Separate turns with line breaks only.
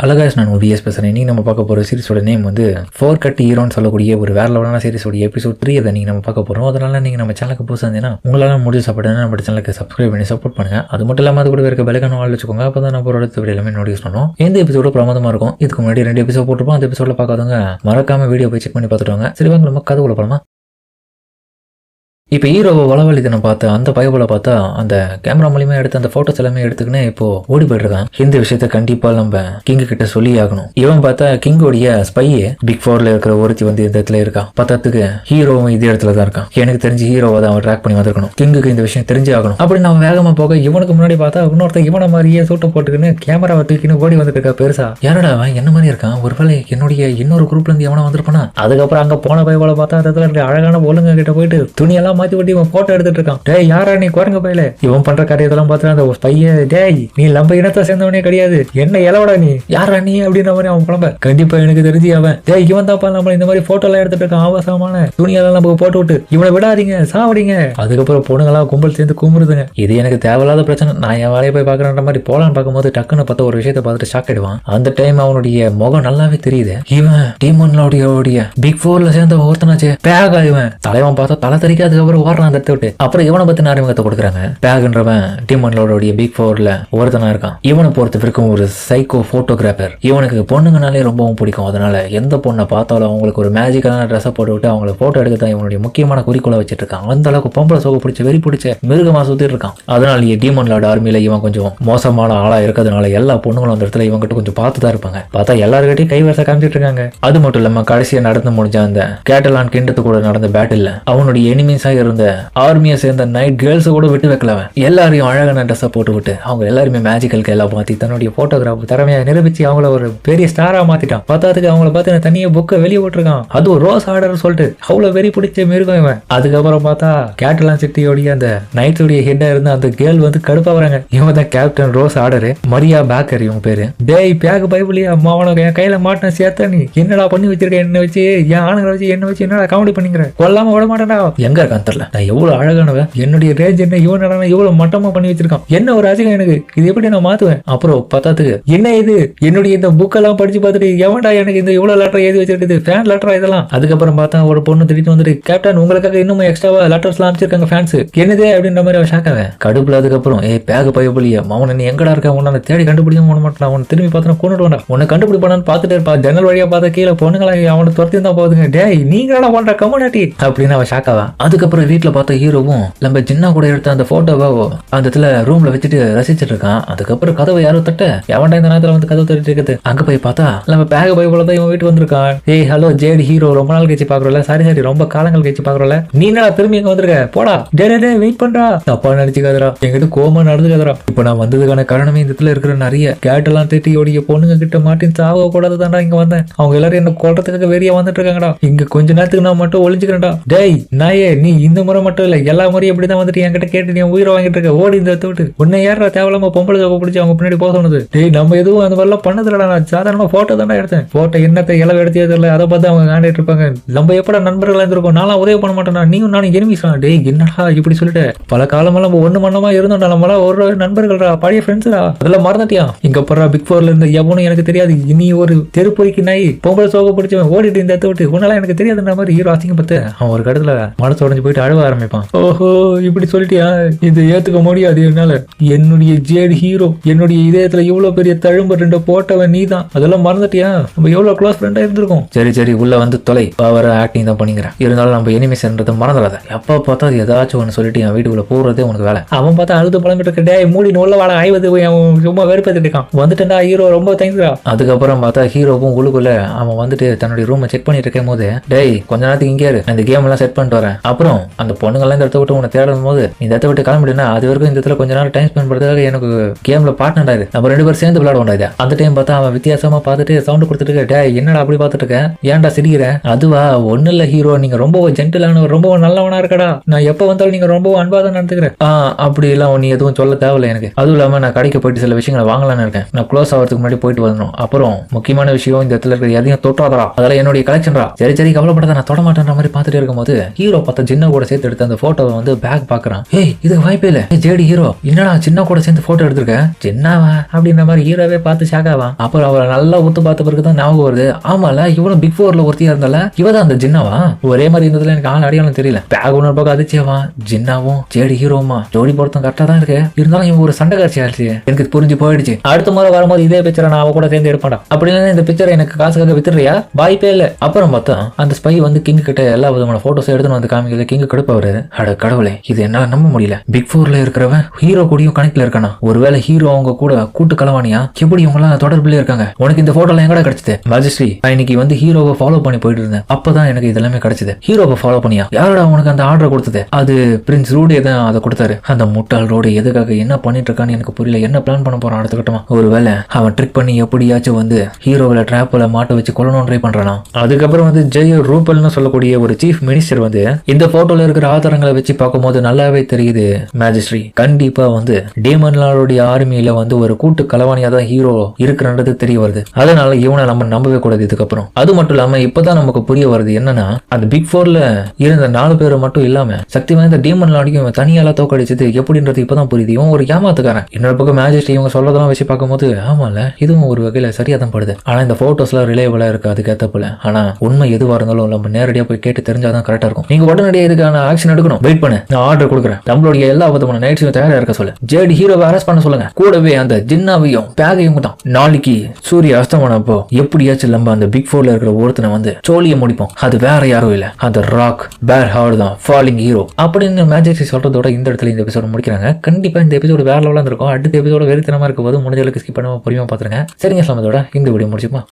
அழகாஸ் நான் விஎஸ் பேசுகிறேன். இன்னைக்கு நம்ம பார்க்க போகிற சீரிஸோட நேம் வந்து 4 கட் ஹீரோன்னு சொல்லக்கூடிய ஒரு வேற லெவலான சீரிஸோட எபிசோட் 3 அதை நீங்கள் நம்ம பார்க்க போகிறோம். அதனால நீங்கள் நம்ம சேனலுக்கு புதுசாக இருந்தீங்கன்னா உங்களால் முடிஞ்ச சாப்பிடுங்க நம்ம சேனலுக்கு சப்ஸ்கிரைப் பண்ணி சப்போர்ட் பண்ணுங்க. அது மட்டும் இல்லாமல் அது கூட இருக்க பெல்லைக்கான ஆள் வச்சுக்கோங்க. அப்போ தான் நம்ம அடுத்த வீடியோ எல்லாமே நோட்டீஸ் பண்ணுவோம். இந்த எபிசோட பிரமாதமாக இருக்கும். இதுக்கு முன்னாடி 2 எபிசோட் போட்டுருப்போம். அந்த எபிசோட பார்க்காதவங்க மறக்காம வீடியோ போய் செக் பண்ணி பார்த்துட்டு வாங்க. சரி வாங்க நம்ம கதை உள்ள போலாமா. இப்போ ஹீரோவை வளவழித்தனை பார்த்து அந்த பயபோல பார்த்தா அந்த கேமரா மூலியமா எடுத்து அந்த போட்டோஸ் எல்லாமே எடுத்துக்கினே இப்போ ஓடி போயிட்டு இருக்கான். இந்த விஷயத்த கண்டிப்பா நம்ம கிங் கிட்ட சொல்லி ஆகணும். இவன் பார்த்தா கிங்கோடைய ஸ்பையே பிக் 4ல இருக்கிற ஒருத்தி வந்து இந்த இடத்துல இருக்கான். பத்தத்துக்கு ஹீரோவும் இதே இடத்துல தான் இருக்கான். எனக்கு தெரிஞ்சு ஹீரோவை தான் அவன் ட்ராக் பண்ணி வந்திருக்கணும். கிங்குக்கு இந்த விஷயம் தெரிஞ்சு ஆகணும். அப்படி நான் வேகமா போக இவனுக்கு முன்னாடி பார்த்தா இன்னொருத்த இவனை மாதிரியே சூட்டை போட்டுக்கின்னு கேமராவை தூக்கின்னு ஓடி வந்துட்டு இருக்கா. பெருசா யாரடா அவன் என்ன மாதிரி இருக்கான், ஒருவேளை என்னுடைய இன்னொரு குரூப்ல இருந்து எவனா வந்திருப்பானா. அதுக்கப்புறம் அங்க போன பயபோல பார்த்தா அந்த இடத்துல இருக்க அழகான ஒழுங்க கிட்ட போயிட்டு துணியெல்லாம் மாத்தி போட்டு இவன் போட்டோ எடுத்துட்டு இருக்கான். டேய் யாரா நீ குரங்க பையில, இவன் பண்ற காரியத்தெல்லாம் பார்த்துட்டு அந்த பையன் டேய் நீ நம்ம இனத்தை சேர்ந்தவனே கிடையாது, என்ன இலவடா நீ யாரா நீ அப்படின்ற மாதிரி அவன் புலம்ப. கண்டிப்பா எனக்கு தெரிஞ்சு அவன் டேய் இவன் தான்ப்பா நம்ம இந்த மாதிரி போட்டோ எல்லாம் எடுத்துட்டு இருக்கான். அவசரமான துணியெல்லாம் நமக்கு போட்டு விட்டு இவனை விடாதீங்க சாவடிங்க. அதுக்கப்புறம் பொண்ணுங்களாம் கும்பல் சேர்ந்து கும்பிடுதுங்க. இது எனக்கு தேவையில்லாத பிரச்சனை, நான் என் வேலையை போய் பாக்குறேன்ற மாதிரி போலான்னு பார்க்கும்போது டக்குன்னு பார்த்த ஒரு விஷயத்தை பார்த்துட்டு ஷாக் ஆயிடுவான். அந்த டைம் அவனுடைய முகம் நல்லாவே தெரியுது. இவன் டீமோன்லோடைய பிக் 4ல சேர்ந்த ஒருத்தனாச்சே பேகா. இவன் தலைவன் பார்த்தா தலை தெரிக்க அதுக்கப்புறம் ஓடுறான் அந்த இடத்த விட்டு. அப்புறம் இவனை பத்தி அறிமுகத்தை கொடுக்குறாங்க. பேக்ன்றவன் டீமன்லோடைய பிக் 4ல ஒருத்தனா இருக்கான். இவனை பொறுத்த வரைக்கும் ஒரு சைக்கோ போட்டோகிராஃபர். இவனுக்கு பொண்ணுங்கனாலே ரொம்பவும் பிடிக்கும். அதனால எந்த பொண்ணை பார்த்தாலும் அவங்களுக்கு ஒரு மேஜிக்கான ட்ரெஸ்ஸை போட்டு விட்டு அவங்களை போட்டோ எடுக்க தான் இவனுடைய முக்கியமான குறிக்கோளை வச்சிட்டு இருக்கான். அந்த அளவுக்கு பொம்பளை சோக பிடிச்ச வெறி பிடிச்ச மிருகமா சுத்திட்டு இருக்கான். அதனால டீமன்லோட ஆர்மியில இவன் கொஞ்சம் மோசமான ஆளா இருக்கிறதுனால எல்லா பொண்ணுங்களும் அந்த இடத்துல இவங்கிட்ட கொஞ்சம் பார்த்து தான் இருப்பாங்க. பார்த்தா எல்லாருக்கிட்டையும் கைவரிசை காமிச்சிட்டு இருக்காங்க. அது மட்டும் இல்லாம கடைசியா நடந்து முடிஞ்ச அந்த கேட்டலான் கிண்டத்து கூட நடந்த பேட்டில் அவனுடைய எனிமீஸா இருந்த ஆர்மியை சேர்ந்த நைட் கேர்ள்ஸ் கூட விட்டு வைக்கலவன். எல்லாரையும் அழகான ட்ரெஸ்ஸை போட்டு விட்டு அவங்க எல்லாருமே மேஜிக்கல் எல்லாம் மாத்தி தன்னுடைய போட்டோகிராஃப் திறமையா நிரூபிச்சு அவங்கள ஒரு பெரிய ஸ்டாரா மாத்திட்டான். பத்தாத்துக்கு அவங்கள பார்த்து தனியா புக்கை வெளியே போட்டிருக்கான். அதுவும் ரோஸ் ஆர்டர் சொல்லிட்டு அவ்வளவு வெறி பிடிச்ச மிருகம் இவன். அதுக்கப்புறம் பார்த்தா கேட்டலான் சிட்டியோடைய அந்த நைட்ஸோடைய ஹெட்டா இருந்து அந்த கேர்ள் வந்து கடுப்பா வராங்க. இவன் தான் captain rose order, Maria Baker இவங்க பேரு. டேய் பேக் பைபிளியா அம்மா அவனுக்கு என் கையில மாட்டின சேர்த்த நீ என்னடா பண்ணி வச்சிருக்க, என்ன வச்சு என் ஆணுங்களை வச்சு என்ன வச்சு என்னடா காமெடி பண்ணிக்கிற, கொல்லாம விட மாட்டேன்டா. எங்க இருக்கான் தெரியல. நான் எவ்வளவு அழகானவன், என்னுடைய ரேஞ்ச் என்ன, இவன் இவ்வளவு மட்டமா பண்ணி வச்சிருக்கான், என்ன ஒரு அசிங்கம் எனக்கு, இது எப்படி நான் மாத்துவேன். அப்புறம் பத்தாத்துக்கு என்ன இது என்னுடைய இந்த புக் எல்லாம் படிச்சு பார்த்துட்டு எவன்டா எனக்கு இந்த இவ்வளவு லெட்டர் எழுதி வச்சிருக்குது, ஃபேன் லெட்டரா இதெல்லாம். அதுக்கப்புறம் பார்த்தா ஒரு பொண்ணு திடீர்னு வந்துட்டு கேப்டன் உங்களுக்காக இன்னும் எக்ஸ்ட்ராவா லெட்டர்ஸ் எல்லாம் அமைச்சிருக்காங்க ஃபேன்ஸ், என்னதே அப்படின்ற மாதிரி அவன் ஷாக்காவேன் கடுப்புல. அதுக்கப்புறம் பேக் பயபலியா மவன் நீ எங்கடா இருக்க, உன்னை தேடி கண்டுபிடிக்க போன மாட்டான், அவன் திரும்பி பார்த்தா கொண்டுட்டு வேண்டாம், உன்னை கண்டுபிடிப்பானு பார்த்துட்டு இருப்பா. ஜன்னல் வழியா பார்த்தா கீழே பொண்ணுங்களா அவனை துரத்தி தான் போகுதுங்க. டேய் நீங்களா பண்ற கம்யூனிட்டி அப்படின்னு அவன் ஷாக்காவா. அதுக்கப்புறம் வீட்டுல பார்த்த ஹீரோவும் நம்ம ஜின்னா கூட எடுத்த அந்த போட்டோவை அந்த இடத்துல ரூம்ல வச்சுட்டு ரசிச்சிட்டு இருக்கான். அதுக்கப்புறம் கதவை யாரும் தட்ட எவன்டா இந்த நேரத்துல வந்து கதவை தட்டிட்டு இருக்குது. அங்க போய் பார்த்தா நம்ம பேக போய் போலதான் இவன் வீட்டு வந்திருக்கான். ஏய் ஹலோ ஜேடி ஹீரோ, ரொம்ப நாள் கழிச்சு பாக்குறோம்ல, சாரி ரொம்ப காலங்கள் கழிச்சு பாக்குறோம்ல, நீ என்னடா திரும்பி இங்க வந்திருக்க, போடா டே வெயிட் பண்றா, தப்பா நினைச்சுக்காதரா, என்கிட்ட கோமா நடந்துக்காதரா. இப்ப நான் வந்ததுக்கான காரணமே இந்த இடத்துல இருக்கிற நிறைய கேட்டெல்லாம் திட்டியோடைய பொண்ணுங்க கிட்ட மாட்டின் சாக கூடாது தான்டா இங்க வந்தேன். அவங்க எல்லாரும் என்ன கொல்றதுக்காக வெறியா வந்துட்டு இருக்காங்கடா. இங்க கொஞ்ச நேரத்துக்கு நான் மட்டும் ஒளிஞ்சுக்கிறேன்டா. டேய் நாயே நீ இந்த முறை மட்டும் இல்ல எல்லா முறையும் இப்படிதான் வந்துட்டு என்கிட்ட கேட்டு நீ உயிரை வாங்கிட்டு இருக்க, ஓடி இந்த விட்டு உன்னை யாரா தேவையில்லாம பொம்பளை ஜோப்ப பிடிச்சி அவங்க பின்னாடி போக சொன்னது. டேய் நம்ம எதுவும் அந்த மாதிரிலாம் பண்ணதுலடா, நான் சாதாரணமா போட்டோ தானே எடுத்தேன், போட்டோ என்னத்தை இளவு எடுத்தே தெரியல, அதை பார்த்து அவங்க காண்டிட்டு இருப்பாங்க. நம்ம எப்படா நண்பர்களா இருந்திருக்கோம், நானும் உதவி பண்ண மாட்டேன், நீயும் நானும் எனிமிஸ். டேய் என்னடா இப்படி சொல்லிட்டு பல காலமெல்லாம் நம்ம ஒண்ணு மண்ணமா இருந்தோம்டா, நம்மளாம் ஒரு நண்பர்கள்டா, பழைய ஃப்ரெண்ட்ஸ்டா, அதெல்லாம் மறந்துட்டியா. இங்க போறா பிக் 4ல இருந்த எவனும் எனக்கு தெரியாது, இனி ஒரு தெருப்பொறிக்கு நாய் பொம்பளை சோக பிடிச்சவன் ஓடிட்டு இந்த இடத்த விட்டு உன்னால எனக்கு தெரியாதுன்ற மாதிரி ஹீரோ அசிங்கப்பட்டு அவன் ஒரு கடத்துல மனசு உடஞ்சு போயிட்டு அழுவ ஆரம்பிப்பான். ஓஹோ இப்படி சொல்லிட்டியா, இது ஏத்துக்க முடியாது என்னால, என்னுடைய ஜேடி ஹீரோ என்னுடைய இதயத்துல இவ்வளவு பெரிய தழும்பு 2 போட்டவன் நீ தான், அதெல்லாம் மறந்துட்டியா, நம்ம எவ்வளவு க்ளோஸ் ஃப்ரெண்டா இருந்திருக்கோம். சரி உள்ள வந்து தொலை, பவர் ஆக்டிங் தான் பண்ணிக்கிறேன், இருந்தாலும் நம்ம எனிமிஸ்ன்றதை மறந்துடாத. எப்ப பார்த்தா ஏதாச்சும் ஒன்று சொல்லிட்டு என் வீட்டுக்குள்ள போறதே உனக்கு வேலை. அவன் பார்த்தா அழுது புலம்பிட்டு இருக்க. டே மூடி உள்ள வாழ ஆய்வது அவன் ரொம்ப வெறுப்பேத்திட்டு இருக்கான். வந்துட்டா ஹீரோ ரொம்ப தேங்க்ஸ்ரா. அதுக்கப்புறம் பார்த்தா ஹீரோவும் உள்ளுக்குள்ள அவன் வந்துட்டு தன்னுடைய ரூமை செக் பண்ணிட்டு இருக்கும் போது டேய் கொஞ்ச நேரத்துக்கு இங்கே இந்த கேம் எல்லாம் செட் பண்ணிட்டு வரேன், அப்புறம் அந்த பொண்ணுங்கெல்லாம் இந்த இடத்த விட்டு உன்னை தேடும் போது இந்த இடத்த விட்டு கிளம்பிடுனா அது வரைக்கும் இந்த இடத்துல கொஞ்ச நேரம் டைம் ஸ்பெண்ட் பண்றதுக்காக எனக்கு கேம்ல பார்ட்னர் ஆயிரு, நம்ம 2 பேரும் சேர்ந்து விளையாடுவோம். அந்த டைம் பார்த்தா அவன் வித்தியாசமா பார்த்துட்டு சவுண்ட் கொடுத்துட்டு டே என்னடா அப்படி பார்த்துட்டு இருக்க, ஏன்டா சிரிக்கிற. அதுவா ஒண்ணு இல்ல ஹீரோ, நீங்க ரொம்ப ஜென்டிலான ரொம்ப நல்லவனா இருக்கடா, நான் எப்ப வந்தாலும் நீங்க ரொம்ப அன்பா தான் நடந்துக்கிறேன். அப்படி எல்லாம் நீ எதுவும் சொல்ல தேவையில்ல எனக்கு, அதுவும் இல்லாம நான் கடைக்கு போயிட்டு சில விஷயங்களை வாங்கலான்னு இருக்கேன், நான் க்ளோஸ் ஆகிறதுக்கு முன்னாடி போயிட்டு வரணும். அப்புறம் முக்கியமான விஷயம் இந்த இடத்துல இருக்கிற எதையும் தொட்டாதரா, அதெல்லாம் என்னுடைய கலெக்ஷன்ரா. சரி கவலைப்படாத நான் தொட மாட்டேன்ற மாதிரி பார்த்துட்டு இருக்கும் போது ஹீரோ பார்த்தா ஜின்னா கூட சேர்த்து எடுத்த அந்த போட்டோவை வந்து பேக் பாக்குறான். ஏய் இதுக்கு வாய்ப்பே இல்ல, ஜேடி ஹீரோ என்னடா சின்ன கூட சேர்ந்து போட்டோ எடுத்திருக்க, சின்னவா அப்படின்ற மாதிரி ஹீரோவே பார்த்து ஷாக்காவான். அப்புறம் அவரை நல்லா ஊத்து பார்த்த பிறகுதான் ஞாபகம் வருது, ஆமால இவனும் பிக் 4ல ஒருத்தியா இருந்தால இவதான் அந்த ஜின்னாவா. ஒரே மாதிரி இருந்ததுல எனக்கு ஆள் அடையாளம் தெரியல. பேக் ஒன்று பக்கம் அதிர்ச்சியாவா, ஜின்னாவும் ஜேடி ஹீரோமா ஜோடி பொருத்தம் கரெக்டா தான் இருக்கு, இருந்தாலும் இவன் ஒரு சண்டை காட்சி ஆச்சு, எனக்கு புரிஞ்சு போயிடுச்சு. அடுத்த முறை வரும்போது இதே பிக்சரை நான் அவ கூட சேர்ந்து எடுப்பாடா, அப்படி இல்லைன்னா இந்த பிக்சரை எனக்கு காசுக்காக வித்துறியா, வாய்ப்பே இல்ல. அப்புறம் பார்த்தா அந்த ஸ்பை வந்து கிங் கிட்ட எல்லா விதமான போட்டோஸ் எடுத்துன்னு வந்து காமிக்கிறது. கிங் கடுப்பாரு, அட கடவுளே இது என்னால நம்ப முடியல, பிக் 4ல இருக்கிறவன் ஹீரோ கூடயும் கணக்குல இருக்கானா, ஒருவேளை ஹீரோ அவங்க கூட கூட்டு கலவானியா, எப்படி இவங்க எல்லாம் தொடர்புல இருக்காங்க, உனக்கு இந்த போட்டோல எங்கடா கிடைச்சது. மேஜிஸ்ட்ரி இன்னைக்கு வந்து ஹீரோவை ஃபாலோ பண்ணி போயிட்டு இருந்தேன், அப்பதான் எனக்கு இதெல்லாமே கிடைச்சது. ஹீரோவை ஃபாலோ பண்ணியா, யாரோட உனக்கு அந்த ஆர்டர் கொடுத்தது, அது பிரின்ஸ் ரூடே தான் அதை கொடுத்தாரு. அந்த முட்டாள் ரோடு எதுக்காக என்ன பண்ணிட்டு இருக்கான்னு எனக்கு புரியல, என்ன பிளான் பண்ண போறான் அடுத்த கட்டமா. ஒருவேளை அவன் ட்ரிக் பண்ணி எப்படியாச்சும் வந்து ஹீரோவில ட்ராப்ல மாட்ட வச்சு கொல்லணும் ட்ரை பண்றானா. அதுக்கப்புறம் வந்து ஜெய ரூபல்னு சொல்லக்கூடிய ஒரு சீஃப் மினிஸ்டர் வந்து இந்த போட்டோல இருக்கிற ஆதாரங்களை வச்சு பார்க்கும்போது நல்லாவே தெரியுது, மேஜிஸ்ட்ரி கண்டிப்பா வந்து டேமன் லார்டோட ஆர்மியில வந்து ஒரு கூட்டு கலவாணியா தான் ஹீரோ இருக்கிறன்றது தெரிய வருது. அதனால இவனை நம்ம நம்பவே கூடாது இதுக்கப்புறம். அது மட்டும் இல்லாம இப்பதான் நமக்கு புரிய வருது என்னன்னா, அந்த பிக் 4ல இருந்த 4 பேரை மட்டும் இல்லாம சக்தி வாய்ந்த டீமன் லார்டையும் தனியால தோக்கடிச்சது எப்படின்றது இப்பதான் புரியுது. இவன் ஒரு ஏமாத்துக்காரன். இன்னொரு பக்கம் மேஜிஸ்ட்ரி இவங்க சொல்லதெல்லாம் வச்சு பார்க்கும்போது ஆமால இதுவும் ஒரு வகையில சரியா தான் படுது. ஆனா இந்த போட்டோஸ்லாம் ரிலேபிளா இருக்கு அதுக்கேத்த போல. ஆனா உண்மை எதுவா இருந்தாலும் நம்ம நேரடியா போய் கேட்டு தெரிஞ்சாதான் கரெக்டா இருக்கும். நீங்க உடனடியாக இதுக்கான ஆக்ஷன் எடுக்கணும். வெயிட் பண்ணு, நான் ஆர்டர் கொடுக்குறேன். நம்மளுடைய எல்லா விதமான நைட்ஸையும் தயாரா இருக்க சொல்ல, ஜேடி ஹீரோவை அரெஸ்ட் பண்ண சொல்லுங்க. கூடவே அந்த ஜின்னாவையும் பேகையும் தான். நாளைக்கு சூரிய அஸ்தமானப்போ எப்படியாச்சும் நம்ம அந்த பிக் 4ல இருக்கிற ஒருத்தனை வந்து சோழியை முடிப்போம். அது வேற யாரும் இல்ல, அந்த ராக் பேர் ஹார்ட் தான் ஃபாலிங் ஹீரோ அப்படின்னு மேஜிஸ்ட்ரி சொல்றதோட இந்த இடத்துல இந்த எபிசோட முடிக்கிறாங்க. கண்டிப்பா இந்த எபிசோடு வேற லெவலா இருக்கும். அடுத்த எபிசோட வெறித்தனமா இருக்கும் போது முடிஞ்ச அளவுக்கு ஸ்கிப் பண்ணாம பொறுமையா பாத்துருங்க. சரிங்க, சமத்தோட இந்த வீடியோ முடிச்சுப்போம்.